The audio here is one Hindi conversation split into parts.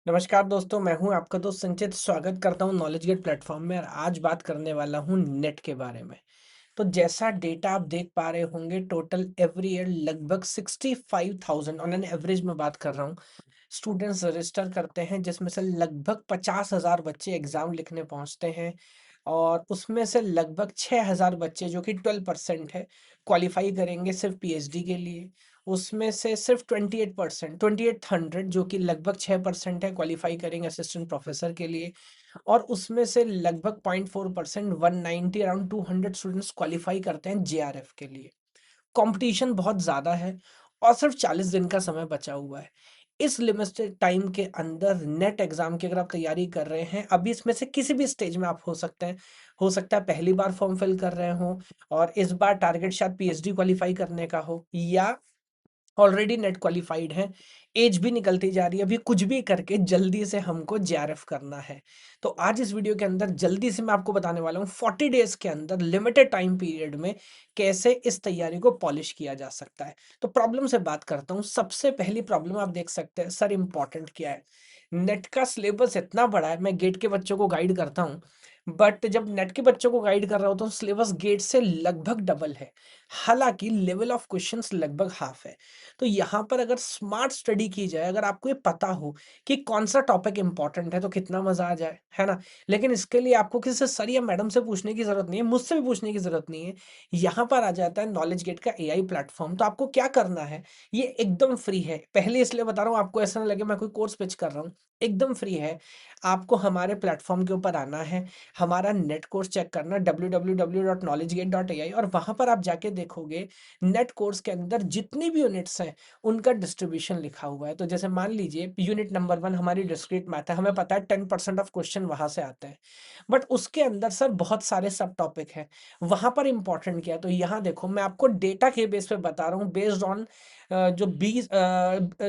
नमस्कार दोस्तों, मैं हूं आपका दोस्त संचित। स्वागत करता हूं नॉलेज गेट प्लेटफॉर्म में और आज बात करने वाला हूं नेट के बारे में। तो जैसा डेटा आप देख पा रहे होंगे, टोटल एवरी ईयर लगभग 65,000 ऑन एन एवरेज में बात कर रहा हूं स्टूडेंट्स रजिस्टर करते हैं, जिसमें से लगभग 50,000 बच्चे एग्जाम लिखने पहुंचते हैं और उसमें से लगभग 6,000 बच्चे जो कि 12% है क्वालिफाई करेंगे सिर्फ पीएचडी के लिए। उसमें से सिर्फ 28%, 2800 जो कि लगभग 6% है क्वालिफाई करेंगे असिस्टेंट प्रोफेसर के लिए। और उसमें से लगभग 0.4%, 190 अराउंड 200 स्टूडेंट्स क्वालिफाई करते हैं जेआरएफ के लिए। कंपटीशन बहुत ज़्यादा है और सिर्फ 40 दिन का समय बचा हुआ है। इस लिमिटेड टाइम के अंदर नेट एग्जाम की अगर आप तैयारी कर रहे हैं, अभी इसमें से किसी भी स्टेज में आप हो सकते हैं। हो सकता है पहली बार फॉर्म फिल कर रहे हो और इस बार टारगेट शायद पीएचडी क्वालिफाई करने का हो, या ऑलरेडी नेट क्वालिफाइड हैं, एज भी निकलती जा रही है, अभी कुछ भी करके जल्दी से हमको जेआरएफ करना है। तो आज इस वीडियो के अंदर जल्दी से मैं आपको बताने वाला हूँ 40 डेज के अंदर लिमिटेड टाइम पीरियड में कैसे इस तैयारी को पॉलिश किया जा सकता है। तो प्रॉब्लम से बात करता हूँ। सबसे पहली प्रॉब्लम आप देख सकते हैं, सर इंपॉर्टेंट क्या है। नेट का सिलेबस इतना बड़ा है, मैं गेट के बच्चों को गाइड करता हूँ, बट जब नेट के बच्चों को गाइड कर रहा होता हूँ सिलेबस गेट से लगभग डबल है। हालांकि लेवल ऑफ क्वेश्चंस लगभग हाफ है। तो यहाँ पर अगर स्मार्ट स्टडी की जाए, अगर आपको ये पता हो कि कौन सा टॉपिक इंपॉर्टेंट है, तो कितना मजा आ जाए, है ना। लेकिन इसके लिए आपको किसी से सर या मैडम से पूछने की जरूरत नहीं है, मुझसे भी पूछने की जरूरत नहीं है। यहाँ पर आ जाता है नॉलेज गेट का एआई प्लेटफॉर्म। तो आपको क्या करना है, ये एकदम फ्री है। पहले इसलिए बता रहा हूँ, आपको ऐसा ना लगे मैं कोई कोर्स पिच कर रहा हूँ। एकदम फ्री है। आपको हमारे प्लेटफॉर्म के ऊपर आना है, हमारा नेट कोर्स चेक करना www.knowledgegate.ai, और वहां पर आप जाके देखोगे नेट कोर्स के अंदर जितनी भी यूनिट्स हैं उनका डिस्ट्रीब्यूशन लिखा हुआ है। तो जैसे मान लीजिए यूनिट नंबर 1 हमारी डिस्क्रीट मैथ है, हमें पता है 10% ऑफ क्वेश्चन वहां से आते हैं। बट उसके अंदर सर बहुत सारे सब टॉपिक हैं, वहां पर इंपॉर्टेंट क्या है। तो यहाँ देखो, मैं आपको डेटा के बेस पे बता रहा हूँ, बेस्ड ऑन जो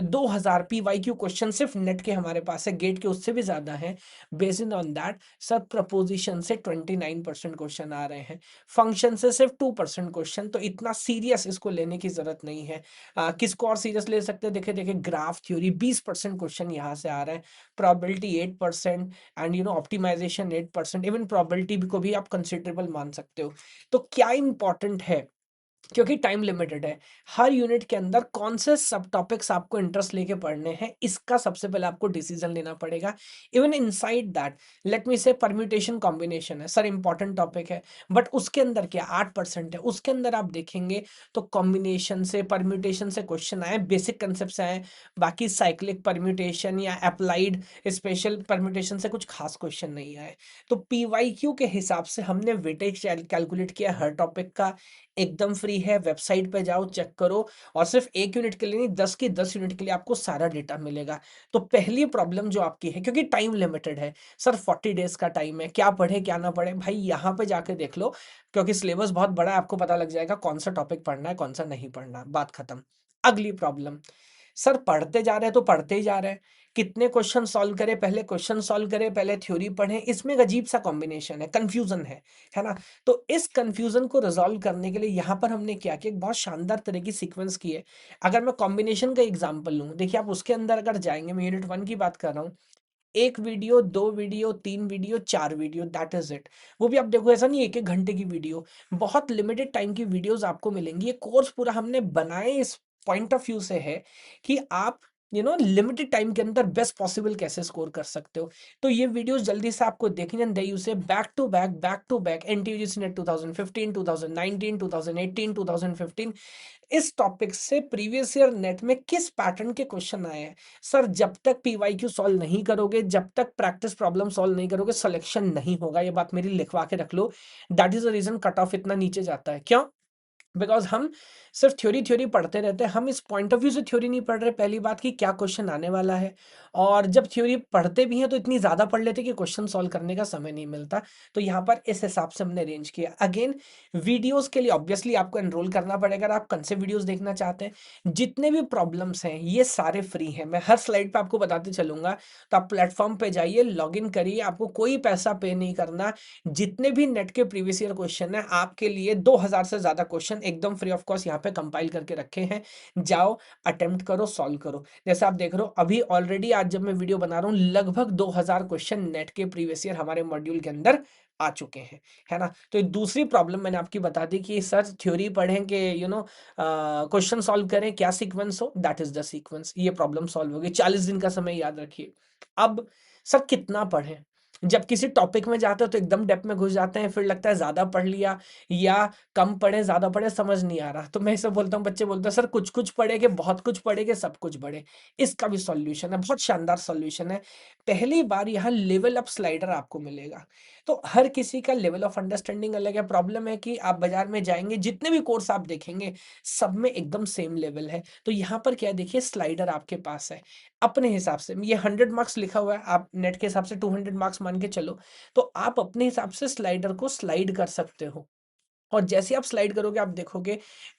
2000 PYQ क्वेश्चन सिर्फ नेट के हमारे पास है, गेट के उससे भी ज्यादा है। Based on that sir preposition से 29% क्वेश्चन आ रहे हैं, फंक्शन से सिर्फ 2% क्वेश्चन। तो इतना सीरियस इसको लेने की जरूरत नहीं है। किसको और सीरियस ले सकते हैं, देखे देखे ग्राफ थ्योरी 20% क्वेश्चन यहाँ से आ रहे हैं, probability 8%, and optimisation 8%, even probability को भी आप कंसिडरेबल मान सकते हो। तो क्या इंपॉर्टेंट है, क्योंकि टाइम लिमिटेड है, हर यूनिट के अंदर कौन से सब टॉपिक्स आपको इंटरेस्ट लेके पढ़ने हैं, इसका सबसे पहले आपको डिसीजन लेना पड़ेगा। Even inside that let me से परम्यूटेशन कॉम्बिनेशन है, सर इंपॉर्टेंट टॉपिक है, बट उसके अंदर क्या 8% है, उसके अंदर आप देखेंगे तो कॉम्बिनेशन से परम्यूटेशन से क्वेश्चन आए, बेसिक कंसेप्ट से आए। बाकी साइक्लिक परम्यूटेशन या अप्लाइड स्पेशल परम्यूटेशन से कुछ खास क्वेश्चन नहीं आए। तो पीवाईक्यू के हिसाब से हमने वेटेज कैलकुलेट किया हर टॉपिक का। एकदम फ्री है, वेबसाइट पे जाओ चेक करो, और सिर्फ एक यूनिट के लिए नहीं, 10 की 10 यूनिट के लिए आपको सारा डेटा मिलेगा। तो पहली प्रॉब्लम जो आपकी है, क्योंकि टाइम लिमिटेड है, सर 40 डेज का टाइम है, क्या पढ़े क्या ना पढ़े, भाई यहाँ पे जाके देख लो, क्योंकि सिलेबस बहुत बड़ा है, आपको पता लग जाएगा कौन सा टॉपिक पढ़ना है कौन सा नहीं पढ़ना, बात खत्म। अगली प्रॉब्लम, सर पढ़ते जा रहे हैं तो पढ़ते ही जा रहे हैं, कितने क्वेश्चन सॉल्व करें, पहले क्वेश्चन सॉल्व करें पहले थ्योरी पढ़ें, इसमें एक अजीब सा कॉम्बिनेशन है, कंफ्यूजन है ना। तो इस कंफ्यूजन को रिजॉल्व करने के लिए यहाँ पर हमने क्या किया, एक बहुत शानदार तरह की सीक्वेंस की है। अगर मैं कॉम्बिनेशन का एग्जांपल लूँ, देखिए आप उसके अंदर अगर जाएंगे, मैं यूनिट 1 की बात कर रहा हूँ, एक वीडियो, दो वीडियो, तीन वीडियो, चार वीडियो, दैट इज इट। वो भी आप देखो, ऐसा नहीं एक एक घंटे की वीडियो, बहुत लिमिटेड टाइम की वीडियोस आपको मिलेंगी। ये कोर्स पूरा हमने बनाए इस पॉइंट ऑफ व्यू से है कि आप लिमिटेड टाइम के अंदर बेस्ट पॉसिबल कैसे स्कोर कर सकते हो। तो ये वीडियोस जल्दी से आपको देखने दें, उसे बैक टू बैक एनटीयूजी नेट 2015, 2019, 2018, 2015, इस टॉपिक से प्रीवियस ईयर नेट में किस पैटर्न के क्वेश्चन आए हैं। सर जब तक पीवाईक्यू सॉल्व नहीं करोगे, जब तक प्रैक्टिस प्रॉब्लम सॉल्व नहीं करोगे, सिलेक्शन नहीं होगा। ये बात मेरी लिखवा के रख लो। That is the reason cut off इतना नीचे जाता है। क्यों? बिकॉज हम सिर्फ थ्योरी थ्योरी पढ़ते रहते हैं, हम इस पॉइंट ऑफ व्यू से थ्योरी नहीं पढ़ रहे, पहली बात कि क्या क्वेश्चन आने वाला है। और जब थ्योरी पढ़ते भी हैं तो इतनी ज़्यादा पढ़ लेते कि क्वेश्चन सॉल्व करने का समय नहीं मिलता। तो यहाँ पर इस हिसाब से हमने अरेंज किया। अगेन वीडियोस के लिए ऑब्वियसली आपको एनरोल करना पड़ेगा अगर आप कौन से वीडियोस देखना चाहते हैं। जितने भी प्रॉब्लम्स हैं ये सारे फ्री हैं, मैं हर स्लाइड पे आपको बताते चलूंगा। तो आप प्लेटफॉर्म पे जाइए, लॉग इन करिए, आपको कोई पैसा पे नहीं करना। जितने भी नेट के प्रीवियस ईयर क्वेश्चन है आपके लिए 2000 से ज़्यादा क्वेश्चन एकदम फ्री ऑफ कॉस्ट यहाँ पे कंपाइल करके रखे हैं। जाओ, अटेम्प्ट करो, सॉल्व करो। जैसे आप देख रहे हो अभी ऑलरेडी आज जब मैं वीडियो बना रहा हूँ लगभग 2000 क्वेश्चन नेट के प्रीवियस ईयर हमारे मॉड्यूल के अंदर आ चुके हैं, है ना। तो एक दूसरी प्रॉब्लम मैंने आपकी बता दी कि सर थ्योरी पढ़ें कि क्वेश्चन सॉल्व करें, क्या सीक्वेंस हो, दैट इज द सीक्वेंस। ये प्रॉब्लम सॉल्व होगी। 40 दिन का समय याद रखिए। अब सर कितना पढ़ें? जब किसी टॉपिक में जाते हैं तो एकदम डेप्थ में घुस जाते हैं, फिर लगता है ज्यादा पढ़ लिया, या कम पढ़े ज्यादा पढ़े समझ नहीं आ रहा। तो मैं इसे बोलता हूँ, बच्चे बोलते हैं सर कुछ कुछ पढ़े कि बहुत कुछ पढ़े कि सब कुछ पढ़े। इसका भी सॉल्यूशन है, बहुत शानदार सॉल्यूशन है। पहली बार यहाँ लेवल अप स्लाइडर आपको मिलेगा। तो हर किसी का लेवल ऑफ अंडरस्टैंडिंग अलग है। प्रॉब्लम है कि आप बाजार में जाएंगे, जितने भी कोर्स आप देखेंगे सब में एकदम सेम लेवल है। तो यहाँ पर क्या है, देखिए स्लाइडर आपके पास है अपने हिसाब से। ये 100 मार्क्स लिखा हुआ है, आप नेट के हिसाब से 200 मार्क्स मान के चलो। तो आप अपने हिसाब से स्लाइडर को स्लाइड कर सकते हो। और जैसे आप स्लाइड करोगे आप देखोगे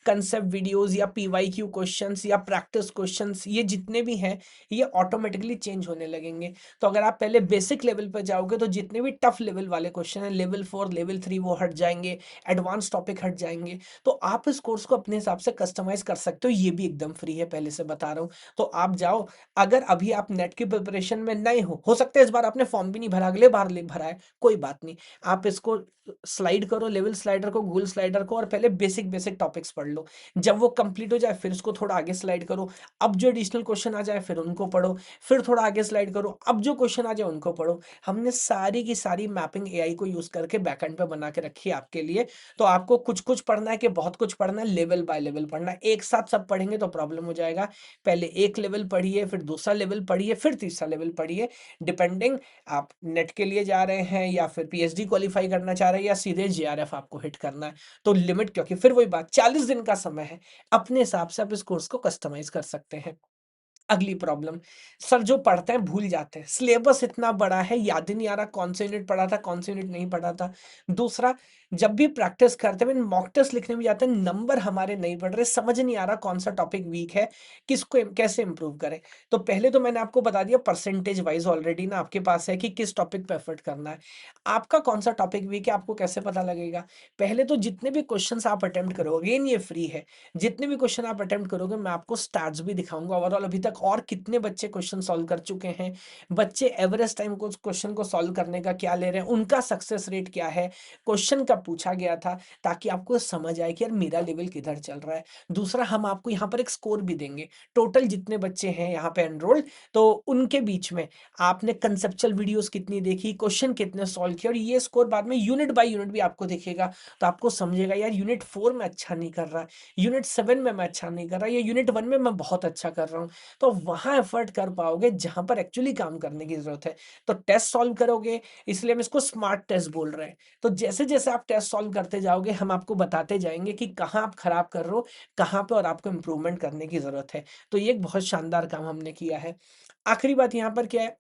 कंसेप्ट वीडियोस या पीवाईक्यू क्वेश्चंस या प्रैक्टिस क्वेश्चंस, ये जितने भी हैं ये ऑटोमेटिकली चेंज होने लगेंगे। तो अगर आप पहले बेसिक लेवल पर जाओगे तो जितने भी टफ लेवल वाले क्वेश्चन हैं, लेवल 4 लेवल 3 वो हट जाएंगे, एडवांस टॉपिक हट जाएंगे। तो आप इस कोर्स को अपने हिसाब से कस्टमाइज कर सकते हो। ये भी एकदम फ्री है, पहले से बता रहा हूँ। तो आप जाओ, अगर अभी आप नेट की प्रिपरेशन में नए हो सकता है इस बार आपने फॉर्म भी नहीं भरा, अगले बार भरा है, कोई बात नहीं। आप इसको स्लाइड करो, लेवल स्लाइडर को, गूगल स्लाइडर को, और पहले बेसिक बेसिक टॉपिक्स पढ़ लो। जब वो कंप्लीट हो जाए फिर उसको थोड़ा आगे स्लाइड करो। अब जो एडिशनल क्वेश्चन आ जाए फिर उनको पढ़ो। फिर थोड़ा आगे स्लाइड करो, अब जो क्वेश्चन आ जाए उनको पढ़ो। हमने सारी की सारी मैपिंग एआई को यूज करके बैकएंड पे बना के रखी है आपके लिए। तो आपको कुछ कुछ पढ़ना है कि बहुत कुछ पढ़ना है, लेवल बाय लेवल पढ़ना है। एक साथ सब पढ़ेंगे तो प्रॉब्लम हो जाएगा। पहले एक लेवल पढ़िए, फिर दूसरा लेवल पढ़िए, फिर तीसरा लेवल पढ़िए। डिपेंडिंग आप नेट के लिए जा रहे हैं या फिर पीएचडी क्वालिफाई करना चाह रहे हैं या सीधे जेआरएफ आपको हिट करना है। तो लिमिट, क्योंकि फिर वही बात 40 दिन का समय है, अपने हिसाब से आप इस कोर्स को कस्टमाइज कर सकते हैं। अगली प्रॉब्लम, सर जो पढ़ते हैं भूल जाते हैं, सिलेबस इतना बड़ा है याद ही नहीं आ रहा कौन सा यूनिट पढ़ा था कौन सा यूनिट नहीं पढ़ा था। दूसरा, जब भी प्रैक्टिस करते हैं, मॉक टेस्ट लिखने में जाते हैं, नंबर हमारे नहीं बढ़ रहे, समझ नहीं आ रहा कौन सा टॉपिक वीक है, किसको कैसे इंप्रूव करें। तो पहले तो मैंने आपको बता दिया परसेंटेज वाइज ऑलरेडी ना आपके पास है कि किस टॉपिक पे एफर्ट करना है। आपका कौन सा टॉपिक वीक है आपको कैसे पता लगेगा? पहले तो जितने भी क्वेश्चंस आप अटेम्प्ट करोगे, अगेन ये फ्री है, जितने भी क्वेश्चन आप अटेम्प्ट करोगे मैं आपको स्टैट्स भी दिखाऊंगा ओवरऑल अभी तक और कितने बच्चे क्वेश्चन सॉल्व कर चुके हैं, बच्चे एवरेज टाइम को क्वेश्चन को सॉल्व करने का क्या ले रहे हैं, उनका सक्सेस रेट क्या है, क्वेश्चन कब पूछा गया था, ताकि आपको समझ आए कि यार मेरा लेवल किधर चल रहा है। दूसरा, हम आपको यहाँ पर एक स्कोर भी देंगे, टोटल जितने बच्चे हैं यहाँ पे एनरोल्ड, तो उनके बीच में आपने कंसेप्चुअल वीडियोस कितनी देखी, क्वेश्चन कितने सॉल्व किए, और ये स्कोर बाद में यूनिट बाय यूनिट भी आपको दिखेगा। तो आपको समझेगा यार यूनिट 4 में अच्छा नहीं कर रहा, यूनिट 7 में मैं अच्छा नहीं कर रहा, या यूनिट 1 में मैं बहुत अच्छा कर रहा हूँ। तो वहां एफर्ट कर पाओगे जहां पर एक्चुअली काम करने की जरूरत है। तो टेस्ट सॉल्व करोगे, इसलिए हम इसको स्मार्ट टेस्ट बोल रहे हैं। तो जैसे जैसे आप टेस्ट सॉल्व करते जाओगे हम आपको बताते जाएंगे कि कहाँ आप खराब कर रहे हो, कहाँ पे और आपको इंप्रूवमेंट करने की जरूरत है। तो ये एक बहुत शानदार काम हमने किया है। आखिरी बात यहाँ पर क्या है,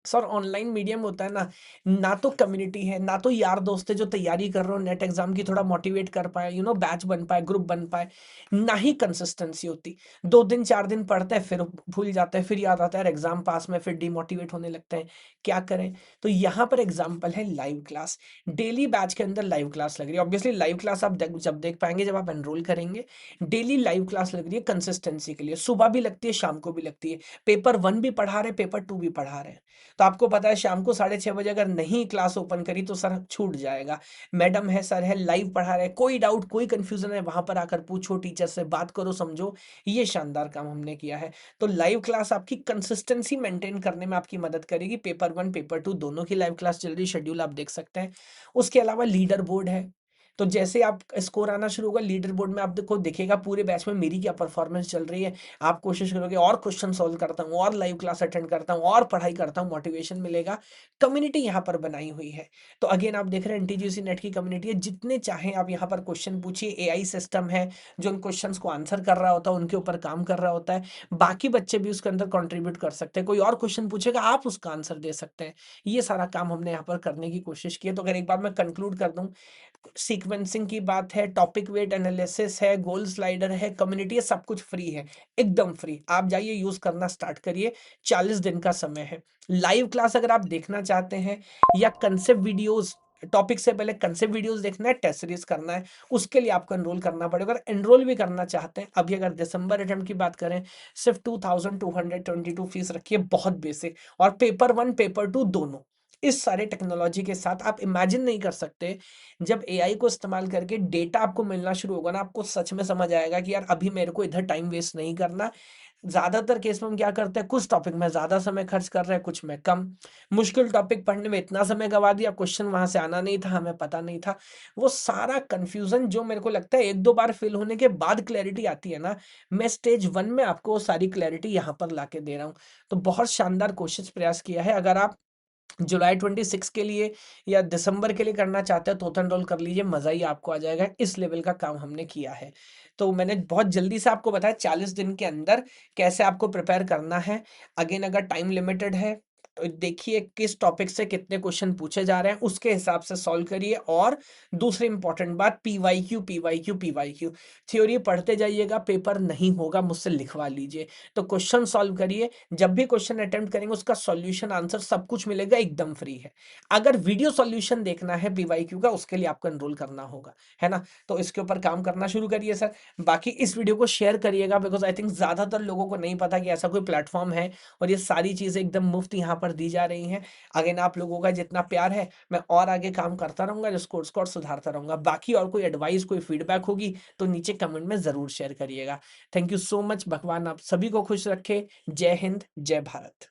सर ऑनलाइन मीडियम होता है ना, ना तो कम्युनिटी है, ना तो यार दोस्त है जो तैयारी कर रहे हो नेट एग्जाम की, थोड़ा मोटिवेट कर पाए, बैच बन पाए, ग्रुप बन पाए, ना ही कंसिस्टेंसी होती। 2 दिन 4 दिन पढ़ते हैं फिर भूल जाते हैं, फिर याद आता है यार एग्जाम पास में, फिर डिमोटिवेट होने लगते हैं। क्या करें? तो यहाँ पर एग्जाम्पल है लाइव क्लास। डेली बैच के अंदर लाइव क्लास लग रही है। ऑब्वियसली लाइव क्लास आप जब देख पाएंगे जब आप एनरोल करेंगे। डेली लाइव क्लास लग रही है कंसिस्टेंसी के लिए, सुबह भी लगती है शाम को भी लगती है। पेपर 1 भी पढ़ा रहे, पेपर 2 भी पढ़ा रहे हैं। तो आपको पता है शाम को 6:30 बजे अगर नहीं क्लास ओपन करी तो सर छूट जाएगा। मैडम है, सर है, लाइव पढ़ा रहे, कोई डाउट कोई कंफ्यूजन है वहां पर आकर पूछो, टीचर से बात करो, समझो। ये शानदार काम हमने किया है। तो लाइव क्लास आपकी कंसिस्टेंसी मेंटेन करने में आपकी मदद करेगी। पेपर 1 पेपर 2 दोनों की लाइव क्लास चल रही, शेड्यूल आप देख सकते हैं। उसके अलावा लीडर बोर्ड है। तो जैसे आप स्कोर आना शुरू होगा लीडर बोर्ड में आपको दिखेगा पूरे बैच में मेरी क्या परफॉर्मेंस चल रही है। आप कोशिश करोगे और क्वेश्चन सॉल्व करता हूँ, और लाइव क्लास अटेंड करता हूँ, और पढ़ाई करता हूँ, मोटिवेशन मिलेगा। कम्युनिटी यहाँ पर बनाई हुई है। तो अगेन आप देख रहे हैं एनटीजीसी नेट की कम्युनिटी है, जितने चाहें आप यहाँ पर क्वेश्चन पूछिए। एआई सिस्टम है जो उन क्वेश्चंस को आंसर कर रहा होता है, उनके ऊपर काम कर रहा होता है। बाकी बच्चे भी उसके अंदर कंट्रीब्यूट कर सकते हैं, कोई और क्वेश्चन पूछेगा आप उसका आंसर दे सकते हैं। ये सारा काम हमने यहाँ पर करने की कोशिश की है। तो अगर एक बार मैं कंक्लूड कर दूं, सीक्वेंसिंग की बात है, टॉपिक वेट एनालिसिस है, गोल स्लाइडर है, कम्युनिटी है, सब कुछ फ्री है, एकदम फ्री। आप जाइए यूज करना स्टार्ट करिए। 40 दिन का समय है। लाइव क्लास अगर आप देखना चाहते हैं या कंसेप्ट वीडियोस टॉपिक से पहले कंसेप्ट वीडियोस देखना है, टेस्ट सीरीज करना है, उसके लिए आपको एनरोल करना पड़ेगा। अगर एनरोल भी करना चाहते हैं, अभी अगर दिसंबर अटेम्प्ट की बात करें, सिर्फ 2222 फीस रखी है, बहुत बेसिक, और पेपर 1 पेपर 2 दोनों। इस सारे टेक्नोलॉजी के साथ आप इमेजिन नहीं कर सकते, जब एआई को इस्तेमाल करके डेटा आपको मिलना शुरू होगा ना, आपको सच में समझ आएगा कि यार अभी मेरे को इधर टाइम वेस्ट नहीं करना। ज़्यादातर केस में हम क्या करते हैं, कुछ टॉपिक में ज़्यादा समय खर्च कर रहे हैं, कुछ में कम। मुश्किल टॉपिक पढ़ने में इतना समय गँवा दिया, क्वेश्चन वहाँ से आना नहीं था, हमें पता नहीं था। वो सारा कन्फ्यूज़न जो मेरे को लगता है 1-2 बार फ़ेल होने के बाद क्लैरिटी आती है ना, मैं स्टेज 1 में आपको वो सारी क्लैरिटी यहाँ पर लाके दे रहा हूँ। तो बहुत शानदार कोशिश प्रयास किया है। अगर आप जुलाई 26 के लिए या दिसंबर के लिए करना चाहते हैं तो एनरोल कर लीजिए, मज़ा ही आपको आ जाएगा। इस लेवल का काम हमने किया है। तो मैंने बहुत जल्दी से आपको बताया 40 दिन के अंदर कैसे आपको प्रिपेयर करना है। अगेन अगर टाइम लिमिटेड है, तो देखिए किस टॉपिक से कितने क्वेश्चन पूछे जा रहे हैं, उसके हिसाब से सॉल्व करिए। और दूसरी इंपॉर्टेंट बात, पीवाईक्यू, पीवाईक्यू, पीवाईक्यू। थ्योरी पढ़ते जाइएगा, पेपर नहीं होगा, मुझसे लिखवा लीजिए। तो क्वेश्चन सॉल्व करिए, जब भी क्वेश्चन अटेम्प्ट करेंगे उसका सॉल्यूशन, आंसर सब कुछ मिलेगा, एकदम फ्री है। अगर वीडियो सॉल्यूशन देखना है पीवाईक्यू का, उसके लिए आपको एनरोल करना होगा, है ना? तो इसके ऊपर काम करना शुरू करिए सर। बाकी इस वीडियो को शेयर करिएगा, बिकॉज़ आई थिंक ज़्यादातर लोगों को नहीं पता कि ऐसा कोई प्लेटफ़ॉर्म है और ये सारी चीज़ें एकदम मुफ़्त यहाँ पर दी जा रही हैं। अगेन आप लोगों का जितना प्यार है, मैं और आगे काम करता रहूँगा, इस कोर्स को और सुधारता रहूँगा। बाकी और कोई एडवाइस, कोई फीडबैक होगी तो नीचे कमेंट में ज़रूर शेयर करिएगा। Thank you so much. भगवान आप सभी को खुश रखे। जय हिंद, जय भारत।